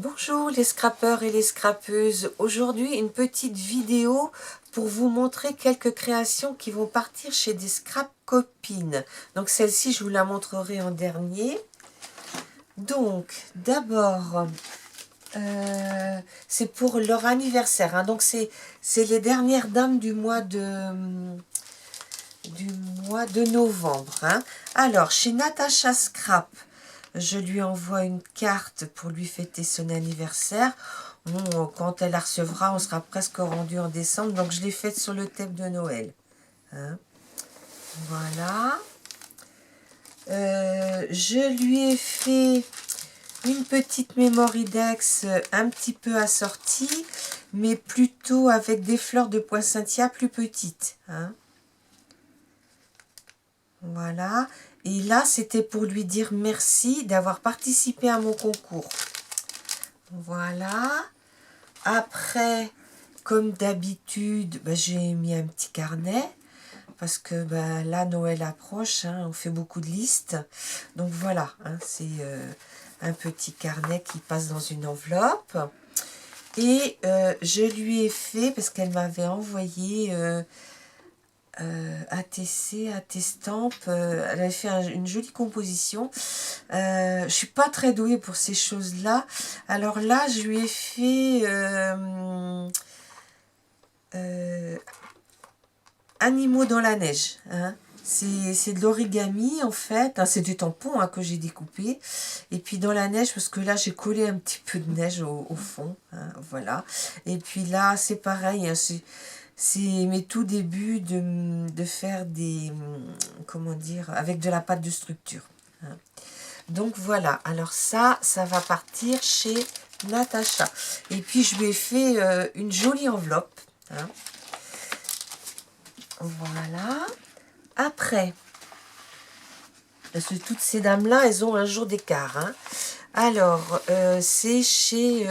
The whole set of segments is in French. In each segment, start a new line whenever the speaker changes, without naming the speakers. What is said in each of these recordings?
Bonjour les scrappeurs et les scrappeuses. Aujourd'hui une petite vidéo pour vous montrer quelques créations qui vont partir chez des scrap copines. Donc celle-ci je vous la montrerai en dernier. Donc d'abord c'est pour leur anniversaire, hein. Donc c'est les dernières dames du mois de novembre, hein. Alors chez Natacha Scrap, je lui envoie une carte pour lui fêter son anniversaire. Bon, quand elle la recevra, on sera presque rendu en décembre. Donc, je l'ai faite sur le thème de Noël, hein. Voilà. Je lui ai fait une petite Mémoridex un petit peu assortie, mais plutôt avec des fleurs de poinsettia plus petites, hein. Voilà. Et là, c'était pour lui dire merci d'avoir participé à mon concours. Voilà. Après, comme d'habitude, j'ai mis un petit carnet. Parce que là, Noël approche, hein, on fait beaucoup de listes. Donc voilà, hein, c'est un petit carnet qui passe dans une enveloppe. Et je lui ai fait, parce qu'elle m'avait envoyé... ATC, AT-Stamp, elle avait fait une jolie composition. Je suis pas très douée pour ces choses-là. Alors là, je lui ai fait animaux dans la neige, hein. C'est de l'origami en fait, hein, c'est du tampon, hein, que j'ai découpé. Et puis dans la neige, parce que là j'ai collé un petit peu de neige au fond, hein, voilà. Et puis là c'est pareil, hein, c'est mes tout débuts de faire des, comment dire, avec de la pâte de structure, hein. Donc voilà, alors ça va partir chez Natacha. Et puis je lui ai fait une jolie enveloppe, hein. Voilà. Après, parce que toutes ces dames-là, elles ont un jour d'écart, hein. Alors, c'est chez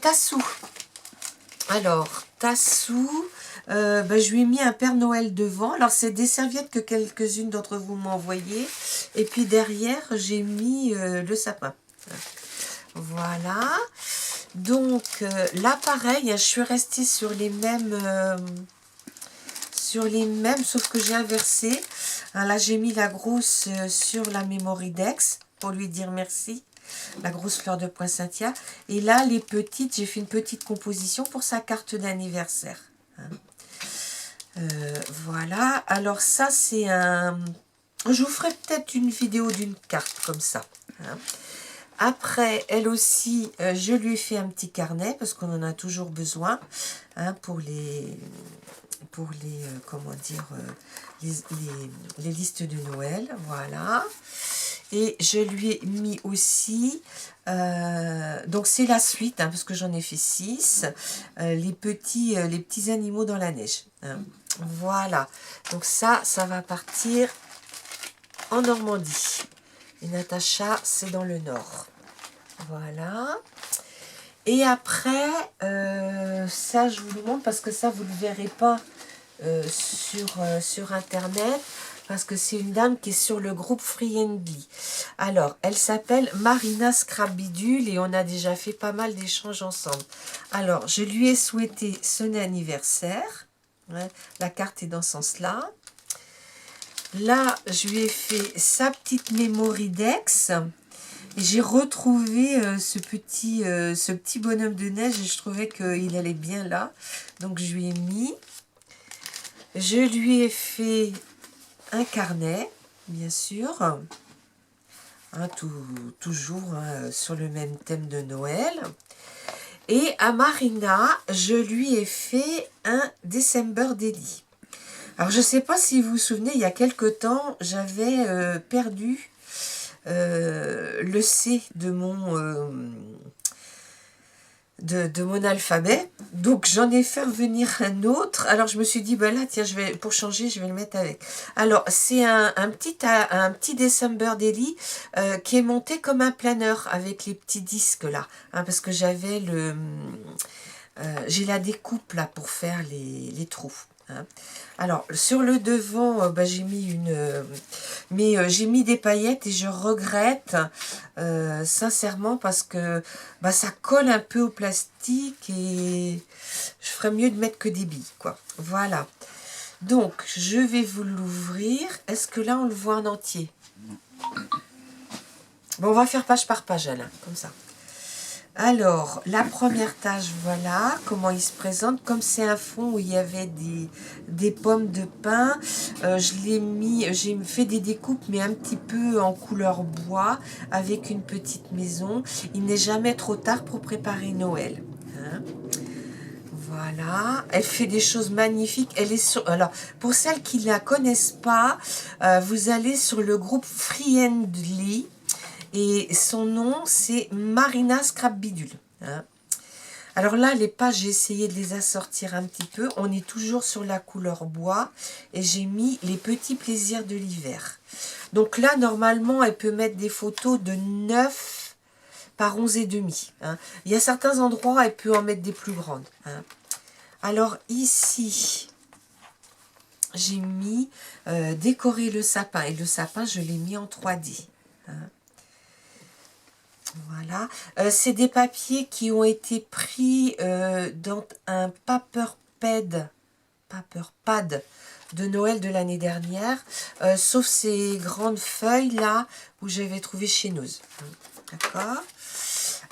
Tassou. Alors, Tassou, je lui ai mis un Père Noël devant. Alors, c'est des serviettes que quelques-unes d'entre vous m'ont envoyées. Et puis derrière, j'ai mis le sapin. Voilà. Donc, là, pareil, je suis restée sur les mêmes... sauf que j'ai inversé. Hein, là, j'ai mis la grosse sur la Mémoridex pour lui dire merci. La grosse fleur de poinsettia. Et là, les petites, j'ai fait une petite composition pour sa carte d'anniversaire, hein. Voilà. Alors ça, c'est un... Je vous ferai peut-être une vidéo d'une carte comme ça, hein. Après, elle aussi, je lui ai fait un petit carnet parce qu'on en a toujours besoin, hein, pour les comment dire, les listes de Noël, voilà. Et je lui ai mis aussi, donc c'est la suite, hein, parce que j'en ai fait 6, les petits animaux dans la neige, hein. Voilà, donc ça va partir en Normandie. Et Natacha, c'est dans le nord. Voilà. Et après, ça je vous le montre parce que ça vous ne le verrez pas sur internet, parce que c'est une dame qui est sur le groupe Friendly. Alors, elle s'appelle Marina Scrabidule et on a déjà fait pas mal d'échanges ensemble. Alors, je lui ai souhaité son anniversaire, hein, la carte est dans ce sens-là. Là, je lui ai fait sa petite Mémoridex. Et j'ai retrouvé ce petit bonhomme de neige et je trouvais qu'il allait bien là. Donc je lui ai mis. Je lui ai fait un carnet, bien sûr. Hein, toujours, hein, sur le même thème de Noël. Et à Marina, je lui ai fait un December Daily. Alors je ne sais pas si vous vous souvenez, il y a quelque temps, j'avais perdu le C de mon alphabet, donc j'en ai fait revenir un autre. Alors je me suis dit, là tiens, pour changer, je vais le mettre avec. Alors c'est un petit December Daily qui est monté comme un planeur avec les petits disques là, hein, parce que j'avais j'ai la découpe là pour faire les trous. hein. Alors, sur le devant, bah, j'ai mis j'ai mis des paillettes et je regrette sincèrement parce que bah, ça colle un peu au plastique et je ferais mieux de mettre que des billes, quoi. Voilà. Donc, je vais vous l'ouvrir. Est-ce que là, on le voit en entier? Bon, on va faire page par page, Alain, comme ça. Alors, la première tâche, voilà comment il se présente. Comme c'est un fond où il y avait des pommes de pin, j'ai fait des découpes, mais un petit peu en couleur bois, avec une petite maison. Il n'est jamais trop tard pour préparer Noël. Hein. Voilà, elle fait des choses magnifiques. Elle est sur. Alors, pour celles qui ne la connaissent pas, vous allez sur le groupe Friendly. Et son nom, c'est Marina Scrapbidule. Hein. Alors là, les pages, j'ai essayé de les assortir un petit peu. On est toujours sur la couleur bois. Et j'ai mis les petits plaisirs de l'hiver. Donc là, normalement, elle peut mettre des photos de 9 par 11,5. Hein. Il y a certains endroits, elle peut en mettre des plus grandes. Hein. Alors ici, j'ai mis décorer le sapin. Et le sapin, je l'ai mis en 3D. Hein. Voilà, c'est des papiers qui ont été pris dans un paper pad de Noël de l'année dernière, sauf ces grandes feuilles là où j'avais trouvé chez nous. D'accord.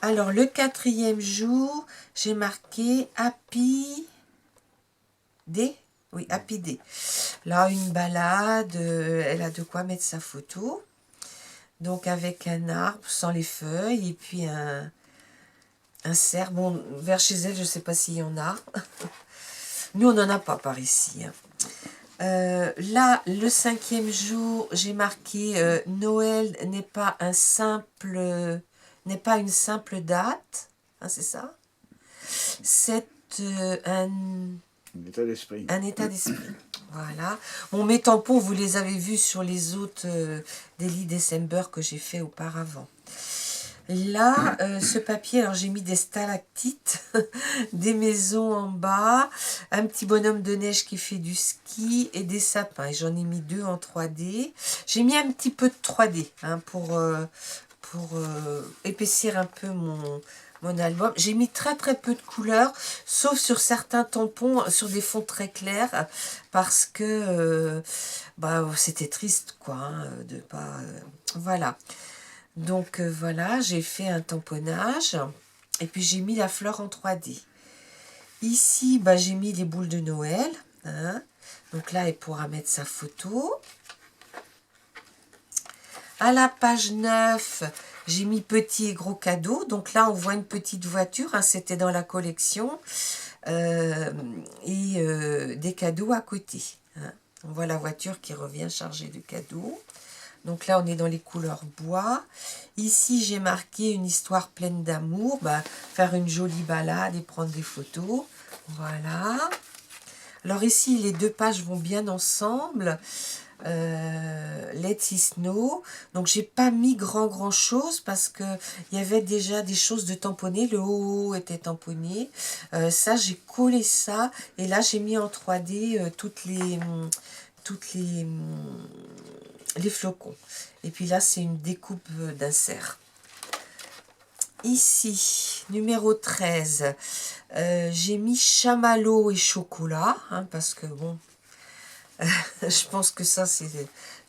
Alors le 4e jour, j'ai marqué Happy Day. Oui, Happy Day. Là, une balade, elle a de quoi mettre sa photo. Donc avec un arbre sans les feuilles et puis un cerf. Bon, vers chez elle, je ne sais pas s'il y en a. Nous, on n'en a pas par ici. Hein. Là, le 5e jour, j'ai marqué Noël n'est pas une simple date. Hein, c'est ça. C'est un
état d'esprit.
Un état d'esprit. Voilà. Bon, mes tampons, vous les avez vus sur les autres Daily December que j'ai fait auparavant. Là, ce papier, alors j'ai mis des stalactites, des maisons en bas, un petit bonhomme de neige qui fait du ski et des sapins. Et j'en ai mis 2 en 3D. J'ai mis un petit peu de 3D hein, pour épaissir un peu mon album. J'ai mis très peu de couleurs, sauf sur certains tampons, sur des fonds très clairs, parce que c'était triste, quoi, hein, de pas... voilà. Donc voilà, j'ai fait un tamponnage, et puis j'ai mis la fleur en 3D. Ici, j'ai mis les boules de Noël. Hein. Donc là, elle pourra mettre sa photo. À la page 9, j'ai mis petit et gros cadeau. Donc là, on voit une petite voiture. Hein, c'était dans la collection. Des cadeaux à côté. Hein. On voit la voiture qui revient chargée de cadeaux. Donc là, on est dans les couleurs bois. Ici, j'ai marqué une histoire pleine d'amour. Faire une jolie balade et prendre des photos. Voilà. Alors ici, les 2 pages vont bien ensemble. Let's It Snow. Donc j'ai pas mis grand chose parce que il y avait déjà des choses de tamponner. Le haut était tamponné. Ça j'ai collé ça et là j'ai mis en 3D toutes les flocons. Et puis là c'est une découpe d'insert. Ici, numéro 13, j'ai mis chamallow et chocolat, hein, parce que bon, je pense que ça,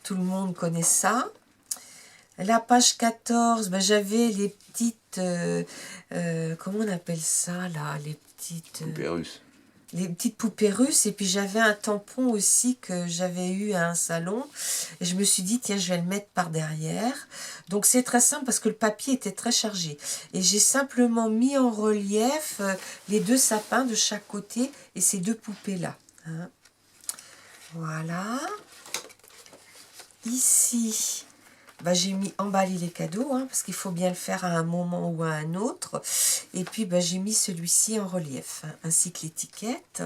tout le monde connaît ça. La page 14, j'avais les petites, comment on appelle ça, là, les petites...
Poupées russes.
Les petites poupées russes, et puis j'avais un tampon aussi que j'avais eu à un salon, et je me suis dit, tiens, je vais le mettre par derrière. Donc c'est très simple parce que le papier était très chargé. Et j'ai simplement mis en relief les 2 sapins de chaque côté, et ces 2 poupées-là. Hein. Voilà. Ici, j'ai mis emballer les cadeaux, hein, parce qu'il faut bien le faire à un moment ou à un autre. Et puis, j'ai mis celui-ci en relief, hein, ainsi que l'étiquette.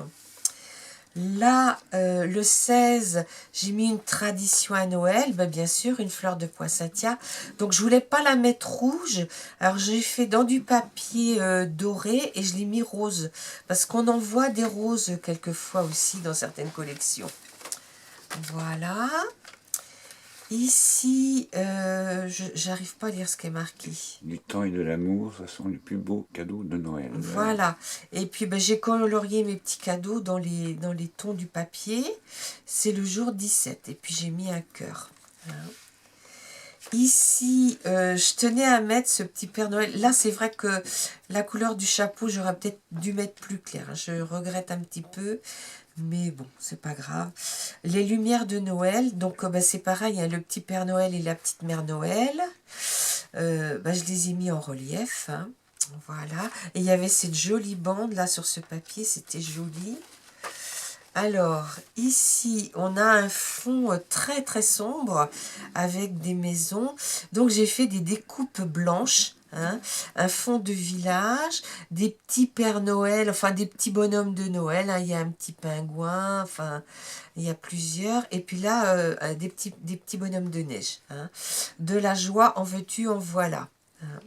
Là, le 16, j'ai mis une tradition à Noël, ben, bien sûr, une fleur de poinsettia. Donc, je voulais pas la mettre rouge. Alors, j'ai fait dans du papier doré et je l'ai mis rose. Parce qu'on en voit des roses quelquefois aussi dans certaines collections. Voilà. Ici, j'arrive pas à lire ce qui est marqué.
Du temps et de l'amour, ce sont les plus beaux cadeaux de Noël.
Voilà. Et puis, ben, j'ai colorié mes petits cadeaux dans les tons du papier. C'est le jour 17. Et puis, j'ai mis un cœur. Voilà. Ici, je tenais à mettre ce petit Père Noël. Là, c'est vrai que la couleur du chapeau, j'aurais peut-être dû mettre plus clair. Je regrette un petit peu. Mais bon, c'est pas grave. Les lumières de Noël, donc bah, c'est pareil, hein, le petit Père Noël et la petite Mère Noël. Bah, je les ai mis en relief. Hein, voilà. Et il y avait cette jolie bande là sur ce papier, c'était joli. Alors, ici, on a un fond très très sombre avec des maisons. Donc, j'ai fait des découpes blanches. Hein, un fond de village, des petits Pères Noël, enfin des petits bonhommes de Noël, hein, il y a un petit pingouin, enfin il y a plusieurs, et puis là des petits bonhommes de neige, hein. De la joie, en veux-tu, en voilà. Hein,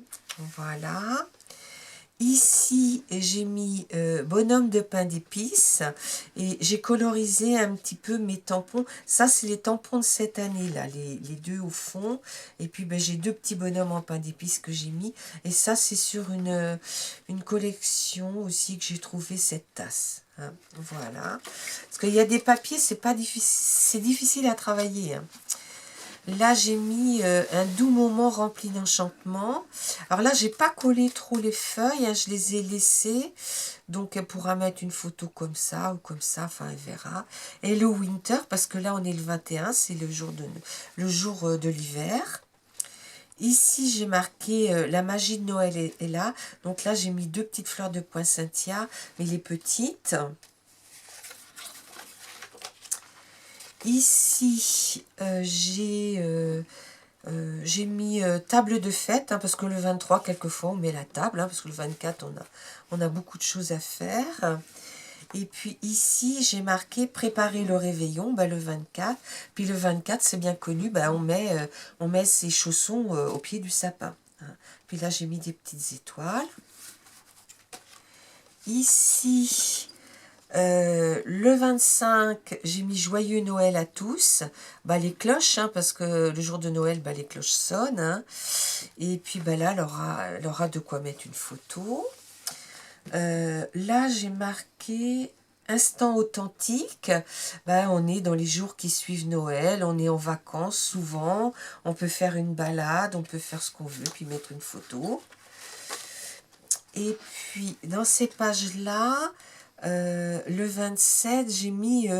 voilà. Ici, j'ai mis bonhomme de pain d'épices et j'ai colorisé un petit peu mes tampons. Ça, c'est les tampons de cette année-là, les deux au fond. Et puis, ben, j'ai deux petits bonhommes en pain d'épices que j'ai mis. Et ça, c'est sur une collection aussi que j'ai trouvé cette tasse. Hein, voilà. Parce qu'il y a des papiers, c'est pas difficile, c'est difficile à travailler. Hein. Là, j'ai mis un doux moment rempli d'enchantement. Alors là, j'ai pas collé trop les feuilles, hein, je les ai laissées. Donc, elle pourra mettre une photo comme ça ou comme ça, enfin, elle verra. Et le winter, parce que là, on est le 21, c'est le jour de l'hiver. Ici, j'ai marqué la magie de Noël est là. Donc là, j'ai mis deux petites fleurs de poinsettia, mais les petites. Ici, j'ai mis table de fête, hein, parce que le 23, quelquefois, on met la table, hein, parce que le 24, on a beaucoup de choses à faire. Et puis ici, j'ai marqué préparer le réveillon, ben, le 24. Puis le 24, c'est bien connu, ben, on met ses chaussons au pied du sapin. Hein. Puis là, j'ai mis des petites étoiles. Ici, le 25, j'ai mis joyeux Noël à tous. Bah, les cloches, hein, parce que le jour de Noël, bah, les cloches sonnent. Hein. Et puis bah, là, elle aura de quoi mettre une photo. Là, j'ai marqué instant authentique. Bah, on est dans les jours qui suivent Noël. On est en vacances souvent. On peut faire une balade, on peut faire ce qu'on veut, puis mettre une photo. Et puis, dans ces pages-là, le 27, j'ai mis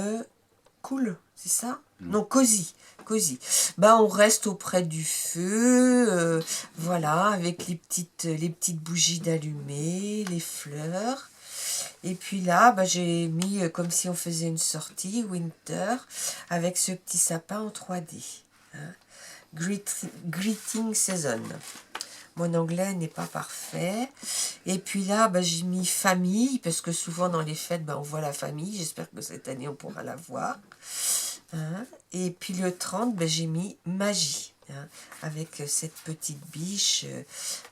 cool, c'est ça? Non, cosy. Cosy. Bah, on reste auprès du feu, voilà, avec les petites bougies d'allumées, les fleurs. Et puis là, bah, j'ai mis comme si on faisait une sortie, winter, avec ce petit sapin en 3D. Hein. Greeting season. Mon anglais n'est pas parfait. Et puis là, bah, j'ai mis famille, parce que souvent dans les fêtes, bah, on voit la famille. J'espère que cette année, on pourra la voir. Hein. Et puis le 30, bah, j'ai mis magie, hein, avec cette petite biche.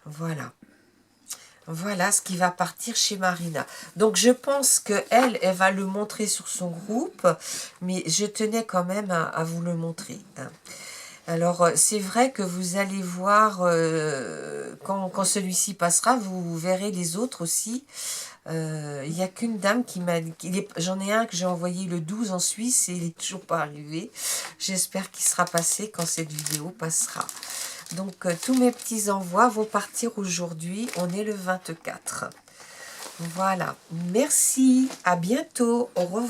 Voilà. Voilà ce qui va partir chez Marina. Donc, je pense qu'elle va le montrer sur son groupe, mais je tenais quand même à vous le montrer. Hein. Alors, c'est vrai que vous allez voir, quand celui-ci passera, vous verrez les autres aussi. Il n'y a qu'une dame qui m'a dit, j'en ai un que j'ai envoyé le 12 en Suisse et il n'est toujours pas arrivé. J'espère qu'il sera passé quand cette vidéo passera. Donc, tous mes petits envois vont partir aujourd'hui. On est le 24. Voilà. Merci. À bientôt. Au revoir.